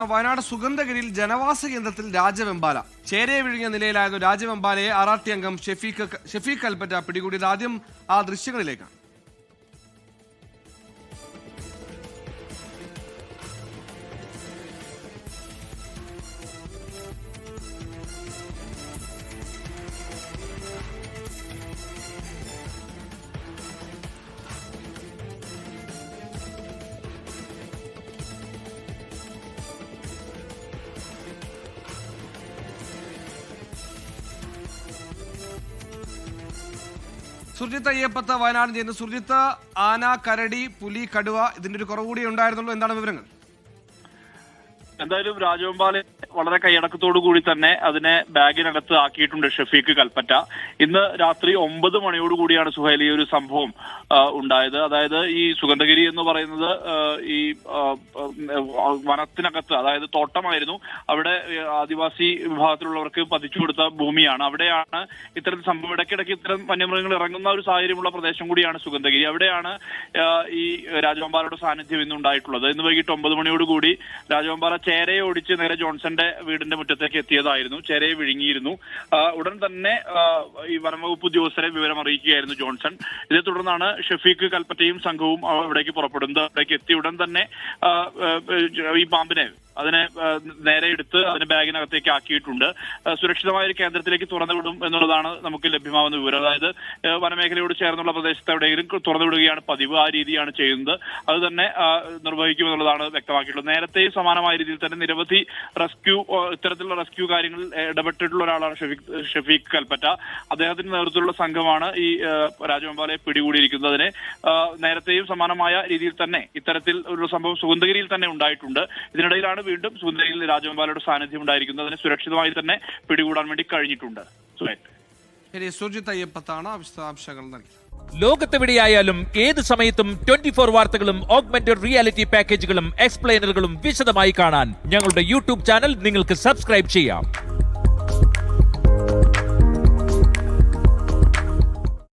വയനാട് സുഗന്ധഗിരിയിൽ ജനവാസ കേന്ദ്രത്തിൽ രാജവെമ്പാല ചേരയെ വിഴുങ്ങിയ നിലയിലായിരുന്നു രാജവെമ്പാലയെ ആറാട്ടി അംഗം ഷെഫീഖ് കൽപ്പറ്റ പിടികൂടിയത്. ആദ്യം ആ ദൃശ്യങ്ങളിലേക്കാണ്. സുർജിത്ത് അയ്യപ്പത്ത് വയനാട് ചെയ്യുന്നു. സുർജിത്ത്, ആന, കരടി, പുലി, കടുവ ഇതിന്റെ ഒരു കുറവ് കൂടി ഉണ്ടായിരുന്നുള്ളൂ. എന്താണ് വിവരങ്ങൾ? എന്തായാലും രാജവെമ്പാലെ വളരെ കൈയടക്കത്തോടു കൂടി തന്നെ അതിനെ ബാഗിനകത്ത് ആക്കിയിട്ടുണ്ട് ഷെഫീഖ് കൽപ്പറ്റ. ഇന്ന് രാത്രി 9 മണിയോടുകൂടിയാണ് സുഹൈൽ ഈ ഒരു സംഭവം ഉണ്ടായത്. അതായത് ഈ സുഗന്ധഗിരി എന്ന് പറയുന്നത് ഈ വനത്തിനകത്ത്, അതായത് തോട്ടമായിരുന്നു. അവിടെ ആദിവാസി വിഭാഗത്തിലുള്ളവർക്ക് പതിച്ചു കൊടുത്ത ഭൂമിയാണ്. അവിടെയാണ് ഇത്തരം സംഭവം, ഇടയ്ക്കിടയ്ക്ക് ഇത്തരം വന്യമൃഗങ്ങൾ ഇറങ്ങുന്ന ഒരു സാഹചര്യമുള്ള പ്രദേശം കൂടിയാണ് സുഗന്ധഗിരി. അവിടെയാണ് ഈ രാജവെമ്പാലയുടെ സാന്നിധ്യം ഇന്നുണ്ടായിട്ടുള്ളത്. ഇന്ന് വൈകിട്ട് 9 മണിയോടുകൂടി രാജവെമ്പാല ചേരയെ ഓടിച്ച് നേരെ ജോൺസന്റെ വീടിന്റെ മുറ്റത്തേക്ക് എത്തിയതായിരുന്നു. ചേരയെ വിഴുങ്ങിയിരുന്നു. ഉടൻ തന്നെ ഈ വനംവകുപ്പ് ഉദ്യോഗസ്ഥരെ വിവരം അറിയിക്കുകയായിരുന്നു ജോൺസൺ. ഇതേ തുടർന്നാണ് ഷെഫീഖ് കൽപ്പറ്റയും സംഘവും അവിടേക്ക് പുറപ്പെടുന്നത്. അവിടേക്ക് എത്തിയ ഉടൻ തന്നെ ഈ പാമ്പിനെ അതിനെ നേരെ എടുത്ത് അതിന് ബാഗിനകത്തേക്ക് ആക്കിയിട്ടുണ്ട്. സുരക്ഷിതമായ ഒരു കേന്ദ്രത്തിലേക്ക് തുറന്നുവിടും എന്നുള്ളതാണ് നമുക്ക് ലഭ്യമാവുന്ന വിവരം. അതായത് വനമേഖലയോട് ചേർന്നുള്ള പ്രദേശത്ത് എവിടെയെങ്കിലും തുറന്നുവിടുകയാണ് പതിവ്. ആ രീതിയാണ് ചെയ്യുന്നത്. അത് തന്നെ നിർവഹിക്കുമെന്നുള്ളതാണ് വ്യക്തമാക്കിയിട്ടുള്ളത്. നേരത്തെയും സമാനമായ രീതിയിൽ തന്നെ നിരവധി ഇത്തരത്തിലുള്ള റെസ്ക്യൂ കാര്യങ്ങളിൽ ഇടപെട്ടിട്ടുള്ള ഒരാളാണ് ഷെഫീഖ് കൽപ്പറ്റ. അദ്ദേഹത്തിന്റെ നേതൃത്വത്തിലുള്ള സംഘമാണ് ഈ രാജവെമ്പാലയെ പിടികൂടിയിരിക്കുന്നത്. അതിനെ നേരത്തെയും സമാനമായ രീതിയിൽ തന്നെ ഇത്തരത്തിൽ ഒരു സംഭവം സുഗന്ധഗിരിയിൽ തന്നെ ഉണ്ടായിട്ടുണ്ട്. ഇതിനിടയിലാണ് വീണ്ടും സുഗന്ധഗിരിയിൽ രാജവെമ്പാലയുടെ സാന്നിധ്യം ഉണ്ടായിരിക്കുന്നത്. അതിനെ സുരക്ഷിതമായി തന്നെ പിടികൂടാൻ വേണ്ടി കഴിഞ്ഞിട്ടുണ്ട്. സുർജിത്ത് അയ്യപ്പത്താണ് വിശദാംശങ്ങൾ നൽകിയത്. ലോകത്തെവിടെയായാലും ഏത് സമയത്തും 24 വാർത്തകളും ഓഗ്മെന്റഡ് റിയാലിറ്റി പാക്കേജുകളും എക്സ്പ്ലെയിനറുകളും വിശദമായി കാണാൻ ഞങ്ങളുടെ യൂട്യൂബ് ചാനൽ നിങ്ങൾക്ക് സബ്സ്ക്രൈബ് ചെയ്യാം.